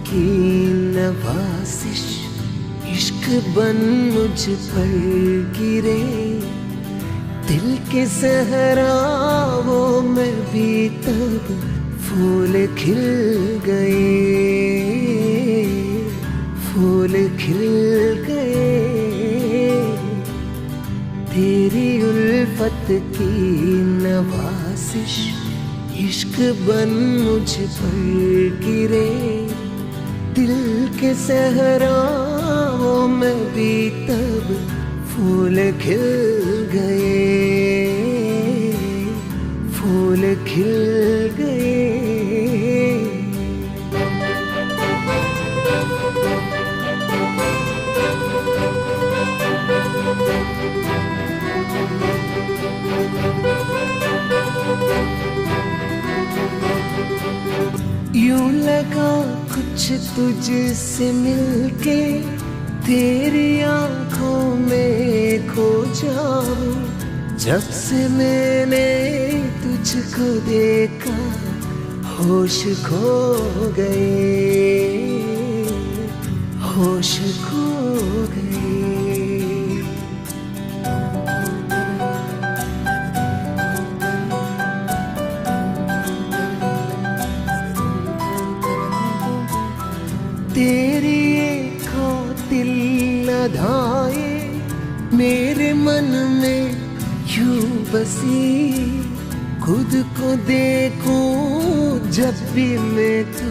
की नवाजिश इश्क बन मुझ पर गिरे, दिल के सहराओं में भी तब फूल खिल गए, फूल खिल गए। तेरी उल्फत की नवाजिश इश्क बन मुझ पर गिरे, दिल के सहराओं में भी तब फूल खिल गए, फूल खिल गए। यूं लगा कुछ तुझसे मिलके तेरी आंखों में खो जाऊं, जब से मैंने तुझको देखा होश खो गए, होश खो गए। तेरी एक खातिल अदाएं मेरे मन में यूं बसी, खुद को देखूं जब भी मैं तू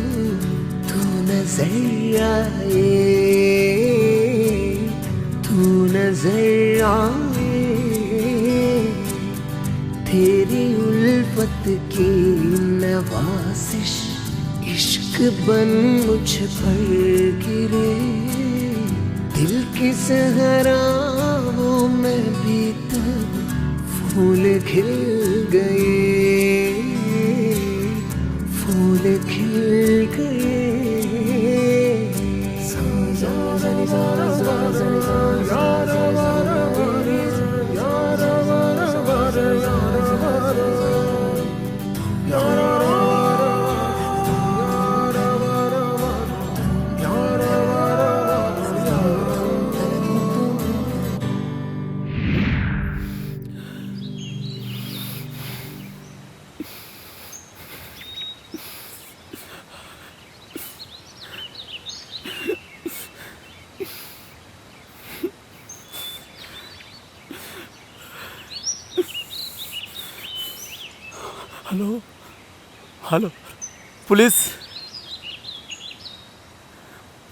नजर आए, तू नजर आए। तेरी उल्फत की नवाजिश इश्क बन मुझ पर गिरे, दिल के सहराओं में भी तब फूल खिल गए, फूल खिल गए। Hello hello, police,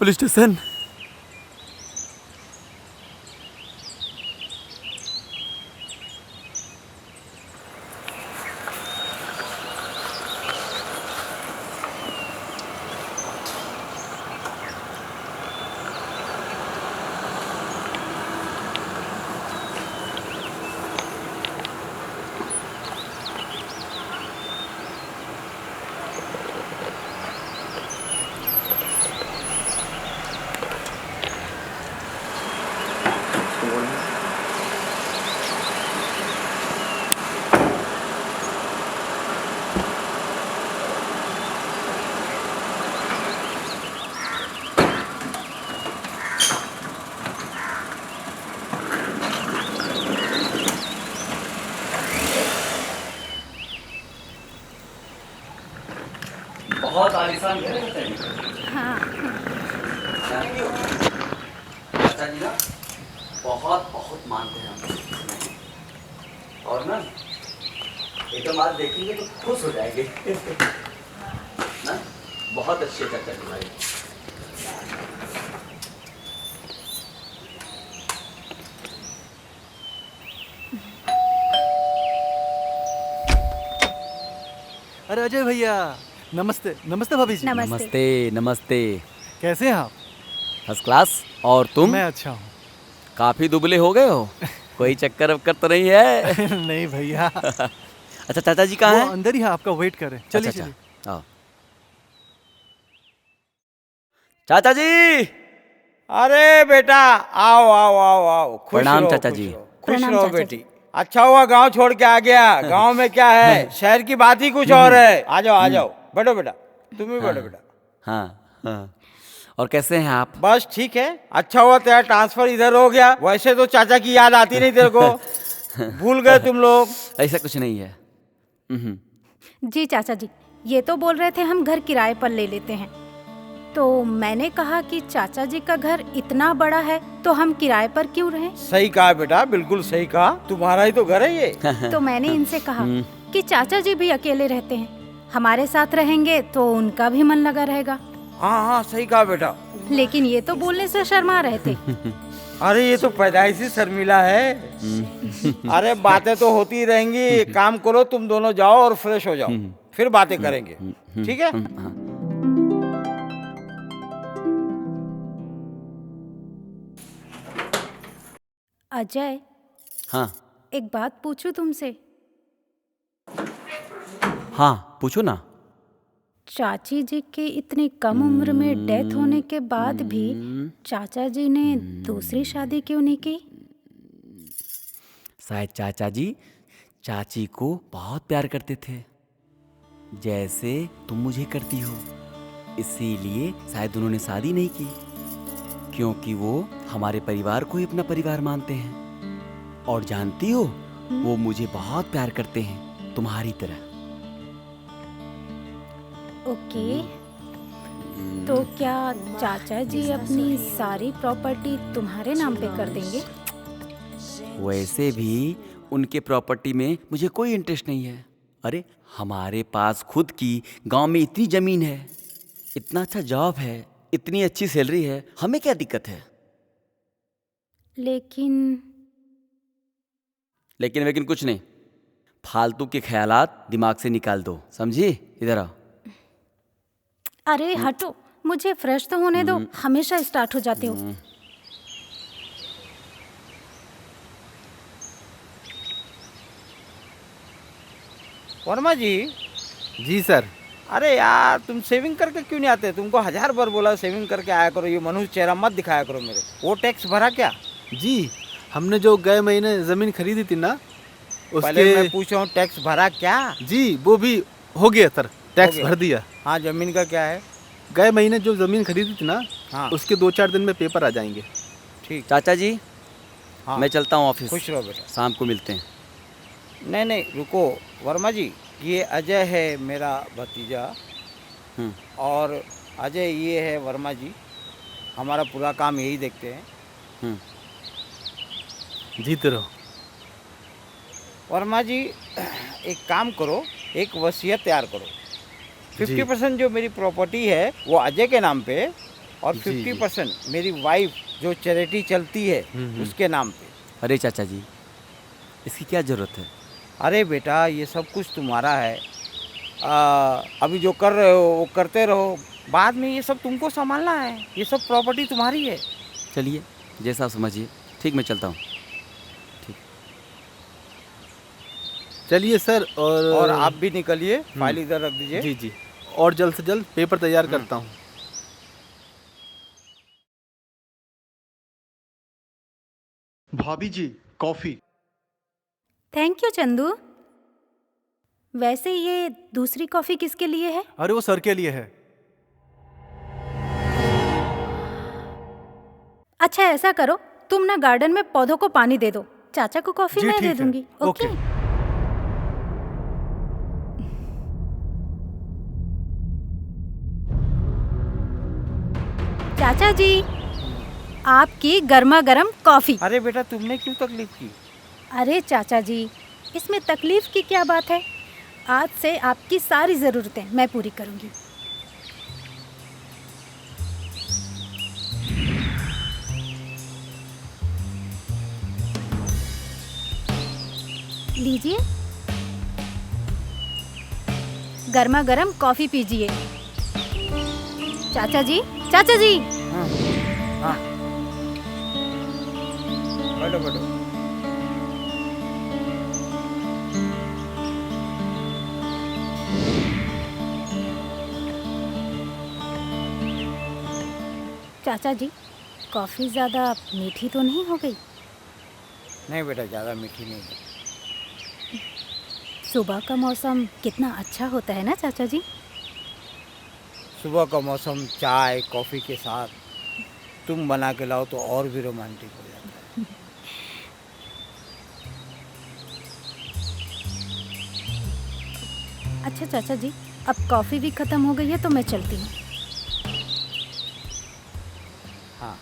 police station. बहुत आलिशान घर है तेरी। हाँ। चाचा जी ना बहुत बहुत मानते हैं हम, और ना एकदम आज देखेंगे तो खुश हो जाएंगे ना। बहुत अच्छे चाचा जी भाई। अरे अजय भैया, नमस्ते। नमस्ते भाभी जी। नमस्ते। नमस्ते नमस्ते। कैसे हैं आप? First class. और तुम? मैं अच्छा हूँ। काफी दुबले हो गए हो, कोई चक्कर वक्कर तो नहीं है? नहीं भैया। अच्छा चाचा जी कहाँ वो हैं? अंदर ही है, आपका वेट कर रहे हैं। चलिए अच्छा, चलिए। आओ। चाचा जी। अरे बेटा, आओ आओ आओ आओ, खुश प्रणाम रहो, चाचा खुश जी। रहो, खुश प्रणाम रहो चाचा बेटी। जी। अच्छा हुआ गांव छोड़ के आ गया। गांव में क्या है, शहर की बात ही कुछ और है। आ जाओ आ जाओ, बैठो बेटा, तुम भी बैठो बेटा। हाँ हाँ। और कैसे हैं आप? बस ठीक है। अच्छा हुआ तेरा ट्रांसफर इधर हो गया, वैसे तो चाचा की याद आती नहीं तेरे को। भूल गए तुम लोग। ऐसा कुछ नहीं है। जी चाचा जी, ये तो बोल रहे थे हम घर किराए पर ले लेते हैं। तो मैंने कहा कि चाचा जी का घर इतना बड़ा है तो हम किराए पर क्यों रहें? सही कहा बेटा, बिल्कुल सही कहा, तुम्हारा ही तो घर है ये। तो मैंने इनसे कहा कि चाचा जी भी अकेले रहते हैं, हमारे साथ रहेंगे तो उनका भी मन लगा रहेगा। हाँ हाँ सही कहा बेटा। लेकिन ये तो बोलने से शर्मा रहे थे। अरे ये तो पैदाइशी शर्मिला है। अरे बातें तो होती ही रहेंगी, काम करो तुम दोनों, जाओ और फ्रेश हो जाओ, फिर बातें करेंगे, ठीक है? अजय, हाँ एक बात पूछूं तुमसे? हाँ पूछो ना। चाची जी की इतनी कम उम्र में डेथ होने के बाद भी चाचा जी ने दूसरी शादी क्यों नहीं की? शायद चाचा जी चाची को बहुत प्यार करते थे, जैसे तुम मुझे करती हो। इसीलिए शायद उन्होंने शादी नहीं की, क्योंकि वो हमारे परिवार को ही अपना परिवार मानते हैं। और जानती हो, वो मुझे बहुत प्यार करते हैं, तुम्हारी तरह। ओके, तो क्या चाचा जी अपनी सारी प्रॉपर्टी तुम्हारे नाम पे कर देंगे? वैसे भी उनके प्रॉपर्टी में मुझे कोई इंटरेस्ट नहीं है। अरे हमारे पास खुद की गांव में इतनी जमीन है, इतना अच्छा जॉब है, इतनी अच्छी सैलरी है, हमें क्या दिक्कत है? लेकिन कुछ नहीं। फालतू के ख्यालात दिमाग से निकाल दो, समझी? इधर आओ। अरे हटो, मुझे फ्रेश तो होने दो, हमेशा स्टार्ट हो जाते हो। वर्मा जी। जी सर। अरे यार तुम सेविंग करके क्यों नहीं आते? तुमको 1000 बार बोला सेविंग करके आया करो, ये मनुष्य चेहरा मत दिखाया करो मेरे को। वो टैक्स भरा क्या? जी, हमने जो गए महीने ज़मीन खरीदी थी ना, पहले उसके मैं पूछ रहा हूँ टैक्स भरा क्या? जी वो भी हो गया सर, टैक्स गया। भर दिया। हाँ, जमीन का क्या है? गए महीने जो ज़मीन खरीदी थी ना, हाँ उसके 2-4 दिन में पेपर आ जाएंगे। ठीक। चाचा जी, हाँ मैं चलता हूँ ऑफिस। खुश रहो बेटा। शाम को मिलते हैं। नहीं रुको वर्मा जी, ये अजय है मेरा भतीजा, और अजय ये है वर्मा जी, हमारा पूरा काम यही देखते हैं। जीते रहो। वर्मा जी एक काम करो, एक वसीयत तैयार करो। 50% जो मेरी प्रॉपर्टी है वो अजय के नाम पे, और 50% मेरी वाइफ जो चैरिटी चलती है उसके नाम पे। अरे चाचा जी, इसकी क्या ज़रूरत है? अरे बेटा ये सब कुछ तुम्हारा है। अभी जो कर रहे हो वो करते रहो, बाद में ये सब तुमको संभालना है, ये सब प्रॉपर्टी तुम्हारी है। चलिए जैसा आप समझिए। ठीक, मैं चलता हूँ। चलिए सर। और आप भी निकलिए, फाइल इधर रख दीजिए। जी जी, और जल्द से जल्द पेपर तैयार करता हूँ। भाभी जी, कॉफी। Thank you Chandu. वैसे ये दूसरी कॉफी किसके लिए है? अरे वो सर के लिए है। अच्छा ऐसा करो, तुम ना गार्डन में पौधों को पानी दे दो, चाचा को कॉफी मैं दे दूंगी। ओके। चाचा जी, आपकी गर्मा गर्म कॉफी। अरे बेटा तुमने क्यों तकलीफ की? अरे चाचा जी, इसमें तकलीफ की क्या बात है? आज से आपकी सारी ज़रूरतें मैं पूरी करूंगी। लीजिए, गर्मा गर्म कॉफी पीजिए। चाचा जी, चाचा जी। हाँ बैठो बैठो। चाचा जी, कॉफ़ी ज़्यादा मीठी तो नहीं हो गई? नहीं बेटा, ज़्यादा मीठी नहीं है। सुबह का मौसम कितना अच्छा होता है ना चाचा जी? सुबह का मौसम चाय कॉफ़ी के साथ तुम बना के लाओ तो और भी रोमांटिक हो जाता है। अच्छा चाचा जी, अब कॉफ़ी भी ख़त्म हो गई है तो मैं चलती हूँ। हाँ।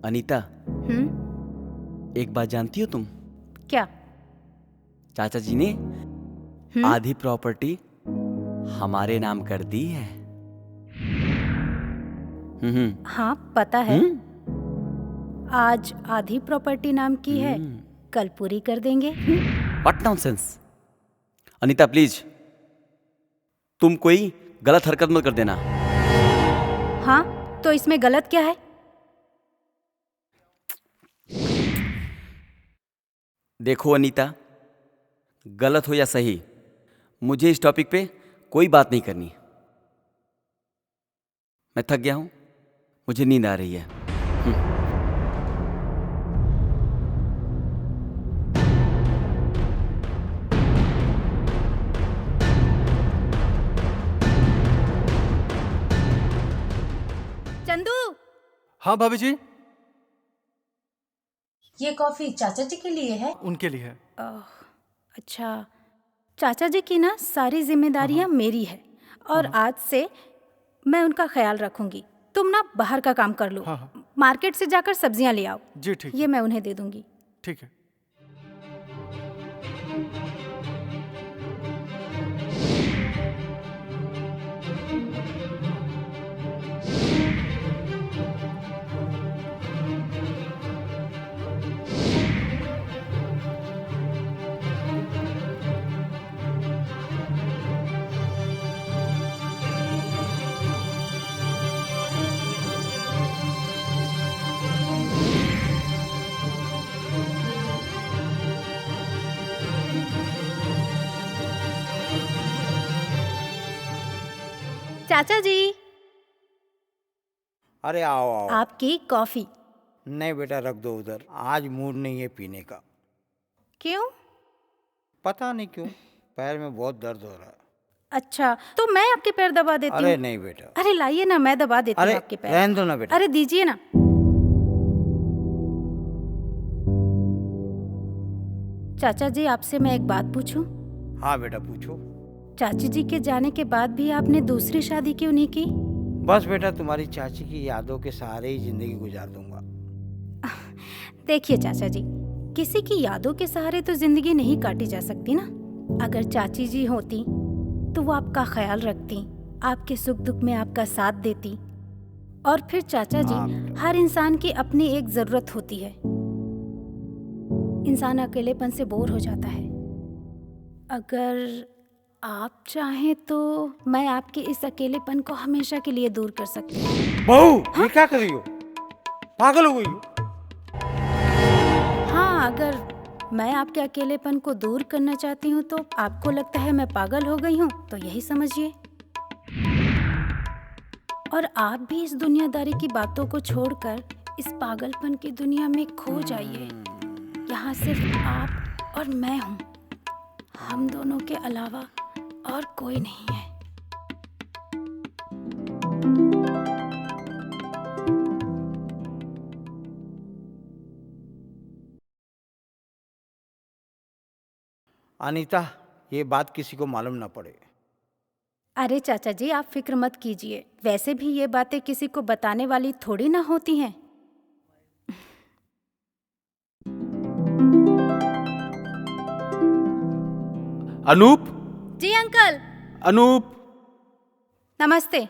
अनीता, एक बात जानती हो तुम? क्या? चाचा जी ने हम्म? आधी प्रॉपर्टी हमारे नाम कर दी है। हाँ पता है। आज आधी प्रॉपर्टी नाम की है, कल पूरी कर देंगे। What nonsense. अनीता प्लीज, तुम कोई गलत हरकत मत कर देना। हाँ तो इसमें गलत क्या है? देखो अनीता, गलत हो या सही, मुझे इस टॉपिक पे कोई बात नहीं करनी। मैं थक गया हूं, मुझे नींद आ रही है। चंदू, हाँ भाभी जी, ये कॉफी चाचा जी के लिए है। उनके लिए है। अच्छा, चाचा जी की ना सारी जिम्मेदारियां मेरी है और आज से मैं उनका ख्याल रखूंगी। तुम ना बाहर का काम कर लो। हाँ। मार्केट से जाकर सब्जियां ले आओ। जी ठीक ये मैं उन्हें दे दूंगी। ठीक है। चाचा जी, अरे आओ आओ। आपकी कॉफी। नहीं बेटा, रख दो उधर, आज मूड नहीं है पीने का। क्यों? पता नहीं क्यों, पैर में बहुत दर्द हो रहा है। अच्छा, तो मैं आपके पैर दबा देती हूँ। अरे नहीं बेटा। अरे लाइए ना, मैं दबा देती हूँ अरे आपके पैर। रहने दो ना बेटा। अरे दीजिए ना। चाचा जी, आपसे मैं एक बात पूछूं? हाँ बेटा पूछो। चाची जी के जाने के बाद भी आपने दूसरी शादी क्यों नहीं की? बस बेटा, तुम्हारी चाची की यादों के सहारे ही जिंदगी गुजार दूंगा। देखिए चाचा जी, किसी की यादों के सहारे तो जिंदगी नहीं काटी जा सकती ना। अगर चाची जी होती तो वो आपका ख्याल रखती, आपके सुख दुख में आपका साथ देती। और फिर चाचा जी, हर इंसान की अपनी एक जरूरत होती है। इंसान अकेलेपन से बोर हो जाता है। अगर आप चाहें तो मैं आपके इस अकेलेपन को हमेशा के लिए दूर कर सकती हूँ। बहू, ये क्या कर रही हो? पागल हो गई हो? हाँ, अगर मैं आपके अकेलेपन को दूर करना चाहती हूँ तो आपको लगता है मैं पागल हो गई हूँ, तो यही समझिए। और आप भी इस दुनियादारी की बातों को छोड़कर इस पागलपन की दुनिया में खो जाइए। यहाँ सिर्फ आप और मैं हूँ, हम दोनों के अलावा और कोई नहीं है। अनीता, ये बात किसी को मालूम ना पड़े। अरे चाचा जी, आप फिक्र मत कीजिए। वैसे भी ये बातें किसी को बताने वाली थोड़ी ना होती हैं। अनूप। जी अंकल। अनूप। नमस्ते।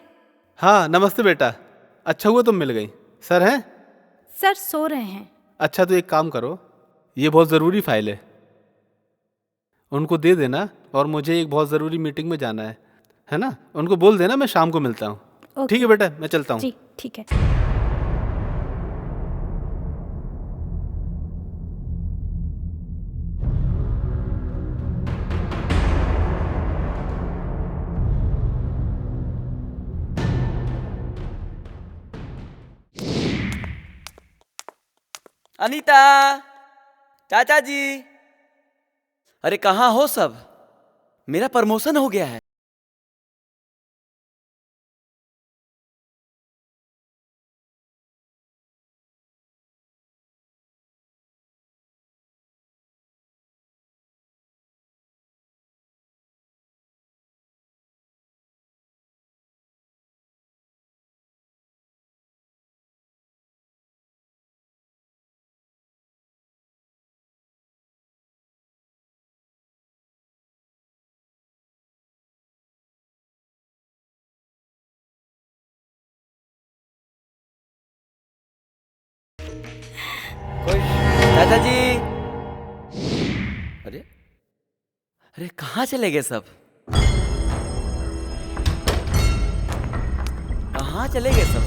हाँ नमस्ते बेटा, अच्छा हुआ तुम मिल गई। सर हैं? सर सो रहे हैं। अच्छा तो एक काम करो, ये बहुत ज़रूरी फाइल है, उनको दे देना और मुझे एक बहुत ज़रूरी मीटिंग में जाना है ना? उनको बोल देना मैं शाम को मिलता हूँ। ठीक है बेटा, मैं चलता हूँ। जी ठीक है। अनीता, चाचा जी, अरे कहाँ हो सब? मेरा प्रमोशन हो गया है। चाचा जी, अरे अरे कहाँ चले गए सब? कहाँ चले गए सब?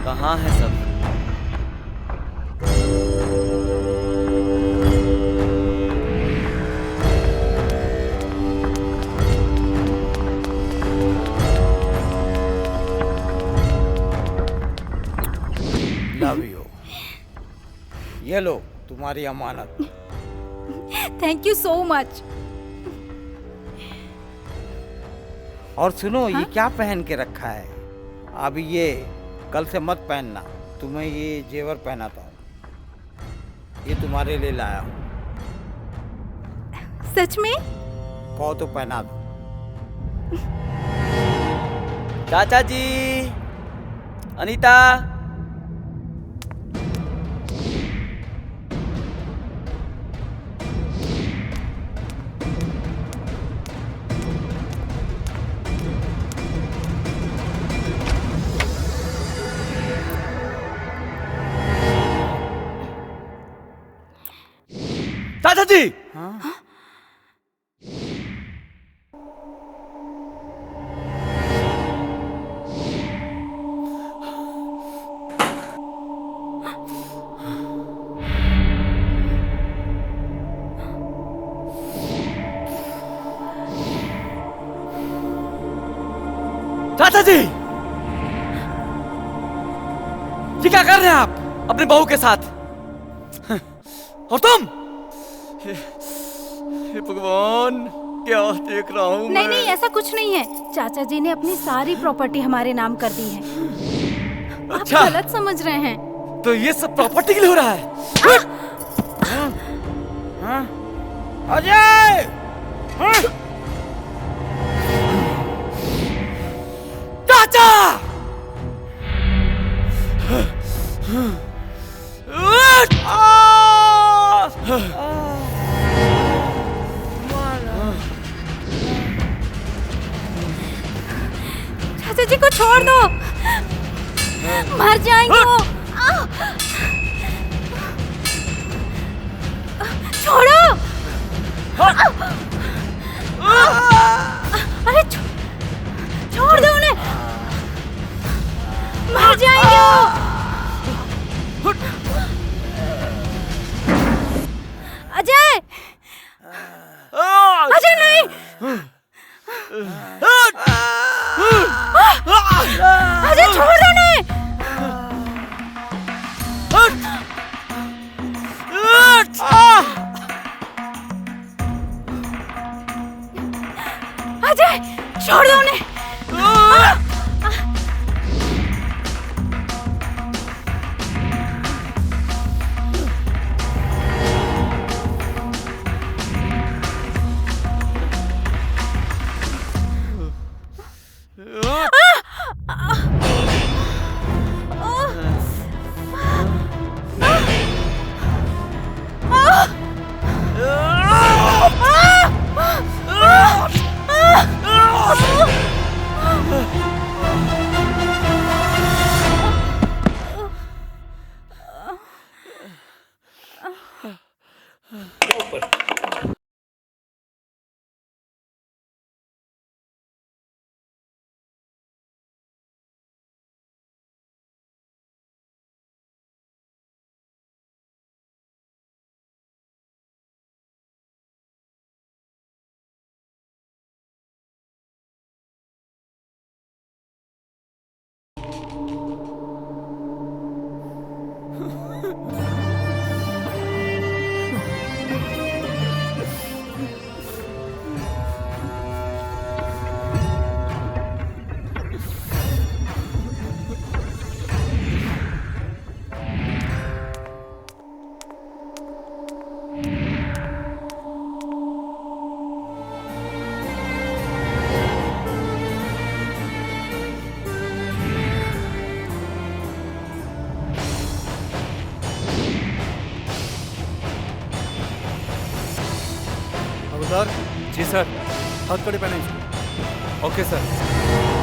कहाँ है सब? Love you. ये लो तुम्हारी अमानत। Thank you so much. और सुनो, ये क्या पहन के रखा है? अब ये कल से मत पहनना। तुम्हें ये जेवर पहनाता हूँ, ये तुम्हारे लिए लाया हूँ। सच में? कहो तो पहना दो। चाचा जी, अनीता, चाचा जी। हाँ? चाचा जी, ये क्या कर रहे हैं आप अपने बहू के साथ? और तुम? हे भगवान, क्या देख रहा हूँ नहीं नहीं, ऐसा कुछ नहीं है। चाचा जी ने अपनी सारी प्रॉपर्टी हमारे नाम कर दी है। अच्छा। आप गलत समझ रहे हैं। तो ये सब प्रॉपर्टी के लिए हो रहा है? अजय! चाचा! चाचा जी को छोड़ दो, मर जाएंगे वो। छोड़ो। अरे छोड़ दो उन्हें, मर जाएंगे वो। अजय, अजय नहीं। अजय छोड़ दो उन्हें। अजय छोड़ दो उन्हें। हवलदार। जी सर। हथकड़ी पहने इसको। Okay sir.